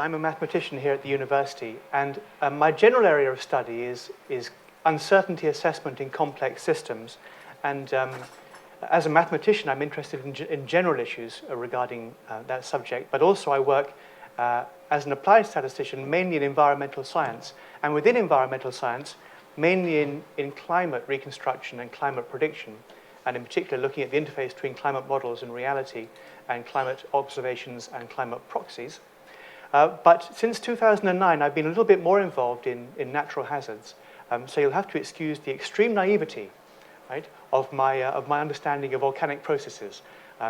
I'm a mathematician here at the university, and my general area of study is uncertainty assessment in complex systems. And as a mathematician, I'm interested in general issues regarding that subject, but also I work as an applied statistician, mainly in environmental science, and within environmental science, mainly in climate reconstruction and climate prediction, and in particular looking at the interface between climate models and reality, and climate observations and climate proxies. But since 2009, I've been a little bit more involved in natural hazards. So you'll have to excuse the extreme naivety, right, of my understanding of volcanic processes.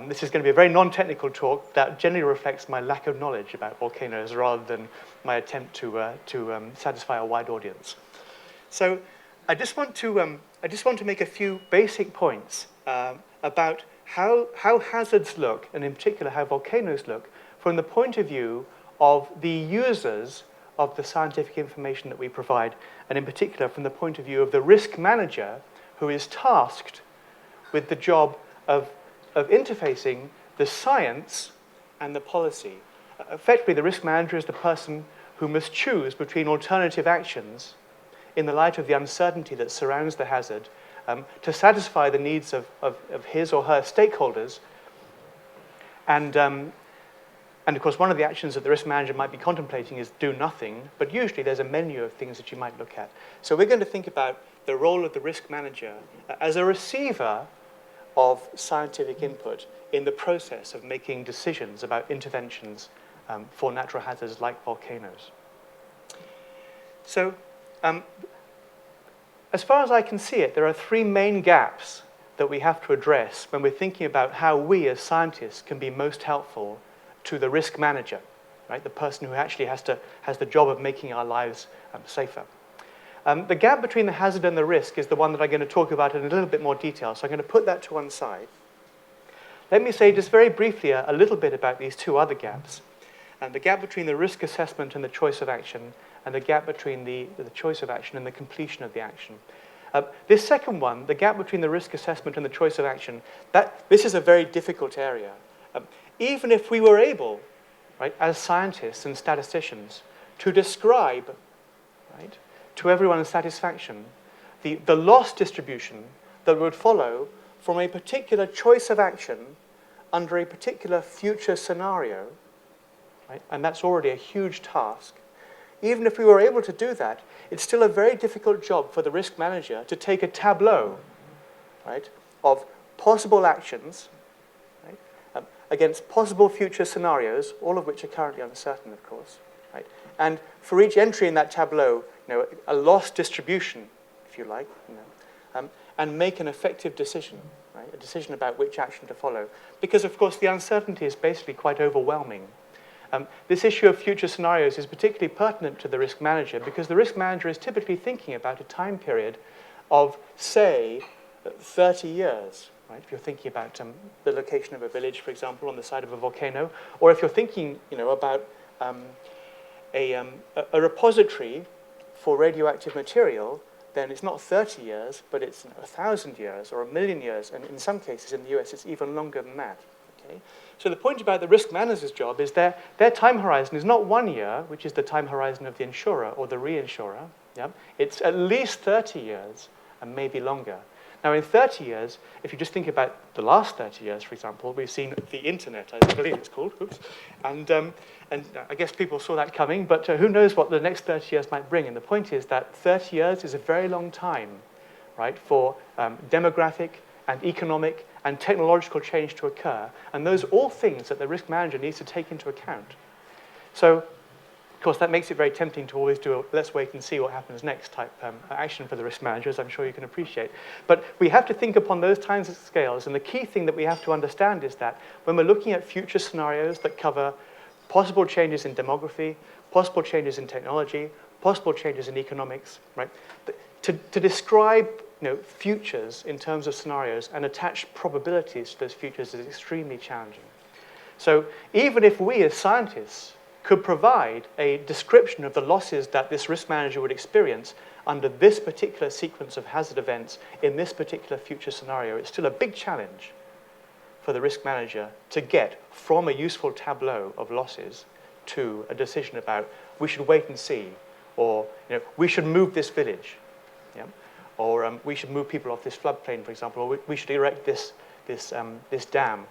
This is going to be a very non-technical talk that generally reflects my lack of knowledge about volcanoes rather than my attempt to satisfy a wide audience. So I just want to make a few basic points about how hazards look, and in particular how volcanoes look, from the point of view of the users of the scientific information that we provide, and in particular from the point of view of the risk manager who is tasked with the job of interfacing the science and the policy. Effectively, the risk manager is the person who must choose between alternative actions in the light of the uncertainty that surrounds the hazard to satisfy the needs of his or her stakeholders. And of course, one of the actions that the risk manager might be contemplating is do nothing, but usually there's a menu of things that you might look at. So we're going to think about the role of the risk manager as a receiver of scientific input in the process of making decisions about interventions for natural hazards like volcanoes. So as far as I can see it, there are three main gaps that we have to address when we're thinking about how we as scientists can be most helpful to the risk manager, right? The person who actually has the job of making our lives safer. The gap between the hazard and the risk is the one that I'm going to talk about in a little bit more detail, so I'm going to put that to one side. Let me say just very briefly a little bit about these two other gaps, and the gap between the risk assessment and the choice of action, and the gap between the choice of action and the completion of the action. This second one, the gap between the risk assessment and the choice of action, this is a very difficult area. Even if we were able, right, as scientists and statisticians, to describe, right, to everyone's satisfaction, the loss distribution that would follow from a particular choice of action under a particular future scenario, right, and that's already a huge task. Even if we were able to do that, it's still a very difficult job for the risk manager to take a tableau, right, of possible actions, against possible future scenarios, all of which are currently uncertain, of course, right? And for each entry in that tableau, a loss distribution, if you like, and make an effective decision, right? A decision about which action to follow. Because, of course, the uncertainty is basically quite overwhelming. This issue of future scenarios is particularly pertinent to the risk manager because the risk manager is typically thinking about a time period of, say, 30 years. Right? If you're thinking about the location of a village, for example, on the side of a volcano, or if you're thinking, about a repository for radioactive material, then it's not 30 years, but it's 1,000 years or 1,000,000 years, and in some cases in the US, it's even longer than that. Okay? So the point about the risk manager's job is their time horizon is not 1 year, which is the time horizon of the insurer or the reinsurer. Yeah? It's at least 30 years and maybe longer. Now, in 30 years, if you just think about the last 30 years, for example, we've seen the internet, I believe it's called, and I guess people saw that coming, but who knows what the next 30 years might bring. And the point is that 30 years is a very long time, right, for demographic and economic and technological change to occur. And those are all things that the risk manager needs to take into account. So, of course, that makes it very tempting to always do a let's wait and see what happens next type action for the risk manager, as I'm sure you can appreciate. But we have to think upon those kinds of scales, and the key thing that we have to understand is that when we're looking at future scenarios that cover possible changes in demography, possible changes in technology, possible changes in economics, right, to describe futures in terms of scenarios and attach probabilities to those futures is extremely challenging. So even if we as scientists could provide a description of the losses that this risk manager would experience under this particular sequence of hazard events in this particular future scenario, it's still a big challenge for the risk manager to get from a useful tableau of losses to a decision about we should wait and see, or we should move this village, yeah? Or we should move people off this floodplain, for example, or we should erect this dam.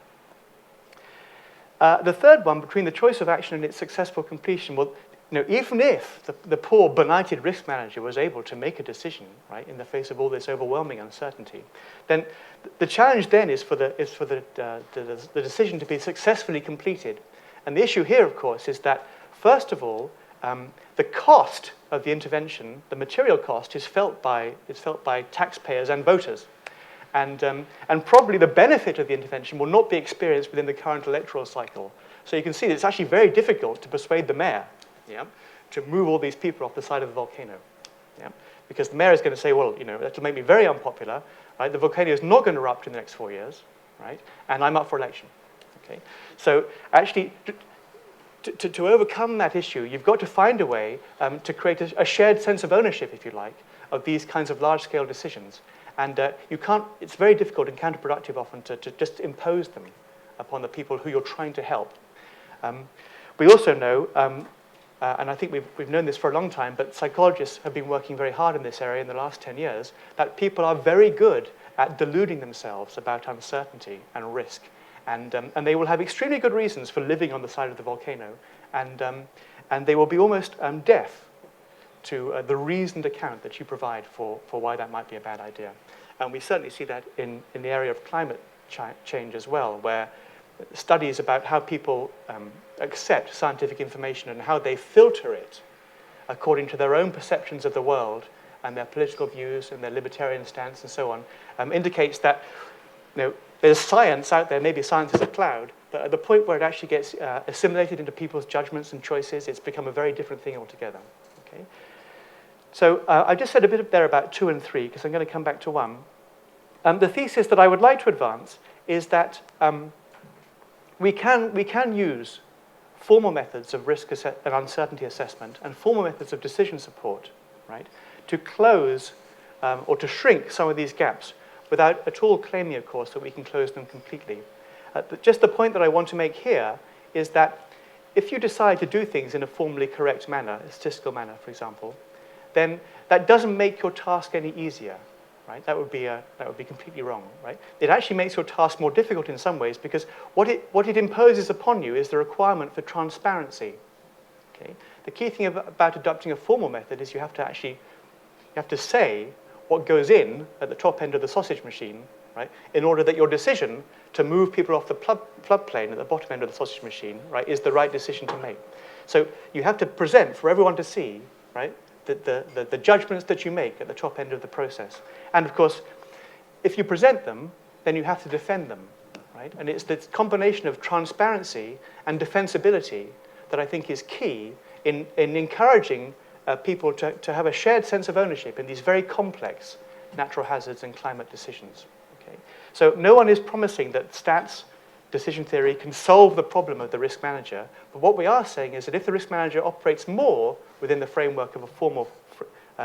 The third one, between the choice of action and its successful completion, well, even if the poor, benighted risk manager was able to make a decision, right, in the face of all this overwhelming uncertainty, then the challenge then is for the decision to be successfully completed. And the issue here, of course, is that, first of all, the cost of the intervention, the material cost, is felt by taxpayers and voters. And probably the benefit of the intervention will not be experienced within the current electoral cycle. So you can see that it's actually very difficult to persuade the mayor, yeah, to move all these people off the side of the volcano. Yeah? Because the mayor is going to say, well, that'll make me very unpopular. Right? The volcano is not going to erupt in the next 4 years, right? And I'm up for election. Okay? So actually, to overcome that issue, you've got to find a way to create a shared sense of ownership, if you like, of these kinds of large-scale decisions. And you can't, it's very difficult and counterproductive often to just impose them upon the people who you're trying to help. We also know, and I think we've known this for a long time, but psychologists have been working very hard in this area in the last 10 years, that people are very good at deluding themselves about uncertainty and risk. And they will have extremely good reasons for living on the side of the volcano, and they will be almost deaf to the reasoned account that you provide for why that might be a bad idea. And we certainly see that in the area of climate change as well, where studies about how people accept scientific information and how they filter it according to their own perceptions of the world and their political views and their libertarian stance and so on, indicates that there's science out there, maybe science is a cloud, but at the point where it actually gets assimilated into people's judgments and choices, it's become a very different thing altogether. Okay? So I just said a bit there about 2 and 3, because I'm going to come back to 1. The thesis that I would like to advance is that we can use formal methods of risk and uncertainty assessment and formal methods of decision support, right, to close or to shrink some of these gaps without at all claiming, of course, that we can close them completely. But just the point that I want to make here is that if you decide to do things in a formally correct manner, a statistical manner, for example, then that doesn't make your task any easier, right? That would be completely wrong, right? It actually makes your task more difficult in some ways, because what it imposes upon you is the requirement for transparency. Okay? The key thing about adopting a formal method is you have to say what goes in at the top end of the sausage machine, right? In order that your decision to move people off the floodplain at the bottom end of the sausage machine, right, is the right decision to make. So you have to present for everyone to see, right, the judgments that you make at the top end of the process. And of course, if you present them, then you have to defend them, right? And it's this combination of transparency and defensibility that I think is key in encouraging people to have a shared sense of ownership in these very complex natural hazards and climate decisions. Okay? So no one is promising that stats, decision theory can solve the problem of the risk manager, but what we are saying is that if the risk manager operates more within the framework of a formal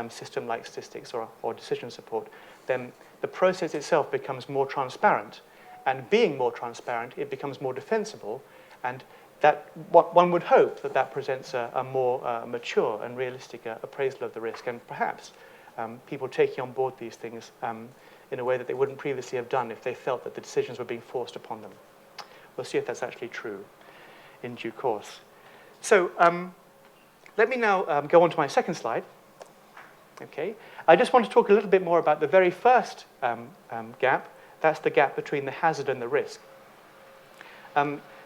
system like statistics or decision support, then the process itself becomes more transparent, and being more transparent, it becomes more defensible, and that one would hope that presents a more mature and realistic appraisal of the risk, and perhaps people taking on board these things in a way that they wouldn't previously have done if they felt that the decisions were being forced upon them. We'll see if that's actually true in due course. So let me now go on to my second slide. Okay, I just want to talk a little bit more about the very first gap. That's the gap between the hazard and the risk.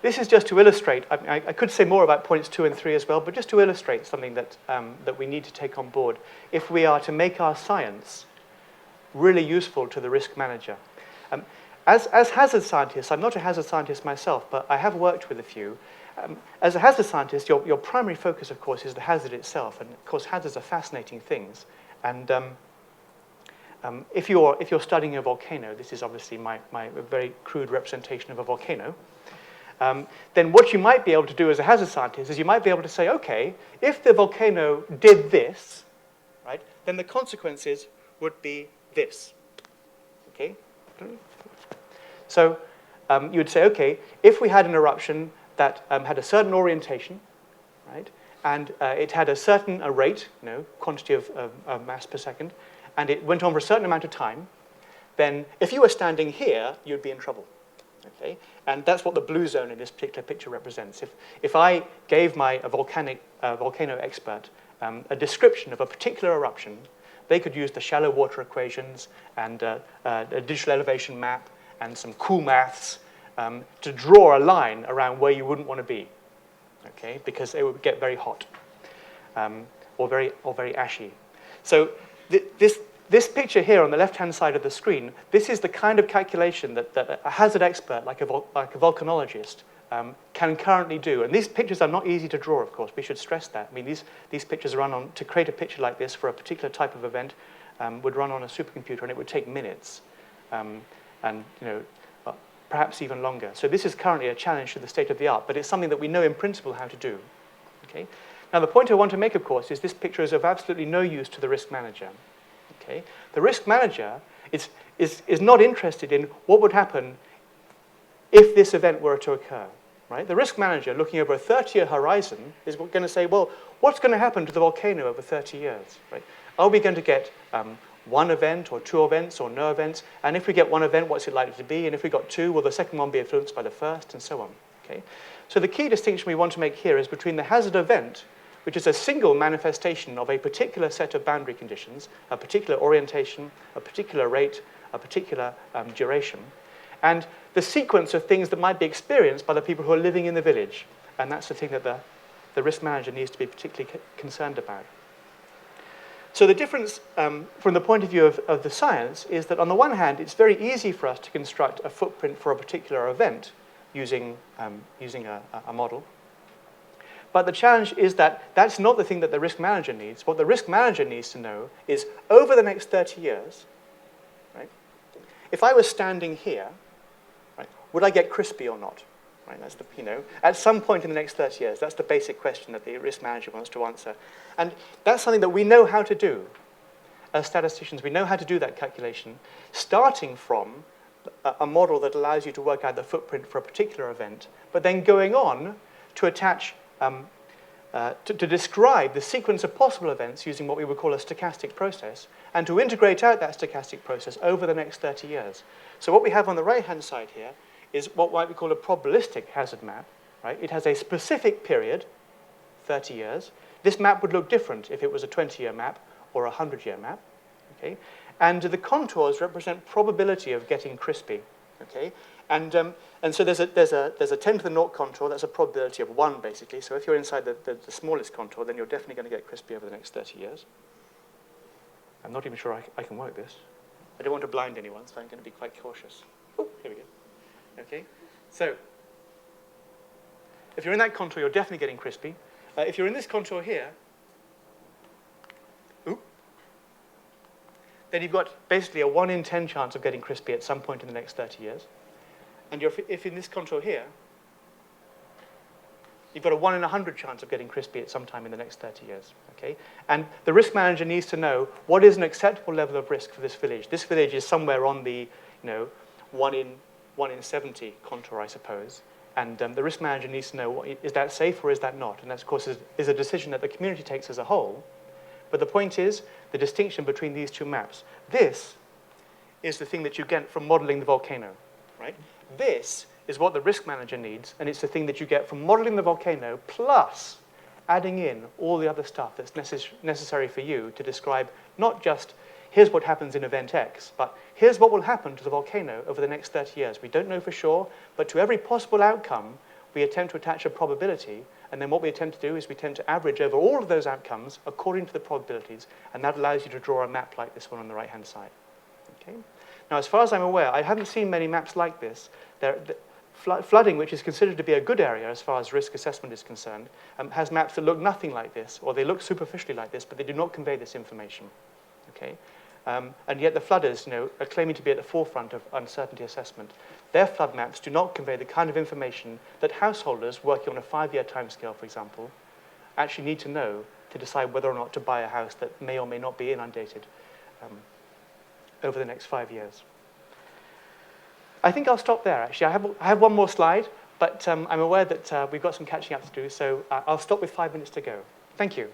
This is just to illustrate, I could say more about points 2 and 3 as well, but just to illustrate something that we need to take on board if we are to make our science really useful to the risk manager. As hazard scientists, I'm not a hazard scientist myself, but I have worked with a few. As a hazard scientist, your primary focus, of course, is the hazard itself. And of course, hazards are fascinating things. And if you're studying a volcano, this is obviously my very crude representation of a volcano, then what you might be able to do as a hazard scientist is you might be able to say, okay, if the volcano did this, right, then the consequences would be this. Okay? So you would say, okay, if we had an eruption that had a certain orientation, right? And it had a certain rate, quantity of mass per second, and it went on for a certain amount of time, then if you were standing here, you'd be in trouble. Okay? And that's what the blue zone in this particular picture represents. If I gave my volcano expert a description of a particular eruption, they could use the shallow water equations and a digital elevation map and some cool maths to draw a line around where you wouldn't want to be, okay? Because it would get very hot or very ashy. So this picture here on the left-hand side of the screen, this is the kind of calculation that a hazard expert, like a volcanologist, can currently do. And these pictures are not easy to draw, of course. We should stress that. I mean, these pictures run on, to create a picture like this for a particular type of event, would run on a supercomputer, and it would take minutes, and perhaps even longer. So this is currently a challenge to the state of the art, but it's something that we know in principle how to do. Okay? Now, the point I want to make, of course, is this picture is of absolutely no use to the risk manager. Okay? The risk manager is not interested in what would happen if this event were to occur. Right? The risk manager, looking over a 30-year horizon, is going to say, well, what's going to happen to the volcano over 30 years? Right? Are we going to get one event or two events or no events? And if we get one event, what's it likely to be? And if we got two, will the second one be influenced by the first, and so on? Okay? So the key distinction we want to make here is between the hazard event, which is a single manifestation of a particular set of boundary conditions, a particular orientation, a particular rate, a particular duration, and the sequence of things that might be experienced by the people who are living in the village. And that's the thing that the risk manager needs to be particularly concerned about. So the difference from the point of view of the science is that on the one hand, it's very easy for us to construct a footprint for a particular event using a model. But the challenge is that that's not the thing that the risk manager needs. What the risk manager needs to know is over the next 30 years, right, if I was standing here, right, would I get crispy or not? Right, that's at some point in the next 30 years, that's the basic question that the risk manager wants to answer. And that's something that we know how to do. As statisticians, we know how to do that calculation, starting from a model that allows you to work out the footprint for a particular event, but then going on to attach, to describe the sequence of possible events using what we would call a stochastic process, and to integrate out that stochastic process over the next 30 years. So what we have on the right-hand side here is what might be called a probabilistic hazard map. Right? It has a specific period, 30 years. This map would look different if it was a 20-year map or a 100-year map. Okay? And the contours represent probability of getting crispy. Okay? And so there's a 10 to the naught contour. That's a probability of 1, basically. So if you're inside the smallest contour, then you're definitely going to get crispy over the next 30 years. I'm not even sure I can work this. I don't want to blind anyone, so I'm going to be quite cautious. Oh, here we go. Okay, so if you're in that contour, you're definitely getting crispy. If you're in this contour here, then you've got basically a 1 in 10 chance of getting crispy at some point in the next 30 years. And if in this contour here, you've got a 1 in 100 chance of getting crispy at some time in the next 30 years. Okay? And the risk manager needs to know what is an acceptable level of risk for this village. This village is somewhere on the 1 in 70 contour, I suppose. And the risk manager needs to know, is that safe or is that not? And that, of course, is a decision that the community takes as a whole. But the point is, the distinction between these two maps. This is the thing that you get from modeling the volcano. Right? This is what the risk manager needs, and it's the thing that you get from modeling the volcano, plus adding in all the other stuff that's necessary for you to describe not just here's what happens in event X, but here's what will happen to the volcano over the next 30 years. We don't know for sure, but to every possible outcome, we attempt to attach a probability, and then what we attempt to do is we tend to average over all of those outcomes according to the probabilities, and that allows you to draw a map like this one on the right-hand side. Okay? Now, as far as I'm aware, I haven't seen many maps like this. Flooding, which is considered to be a good area as far as risk assessment is concerned, has maps that look nothing like this, or they look superficially like this, but they do not convey this information. Okay? And yet the flooders, are claiming to be at the forefront of uncertainty assessment. Their flood maps do not convey the kind of information that householders working on a 5-year timescale, for example, actually need to know to decide whether or not to buy a house that may or may not be inundated over the next 5 years. I think I'll stop there, actually. I have one more slide, But I'm aware that we've got some catching up to do, so I'll stop with 5 minutes to go. Thank you.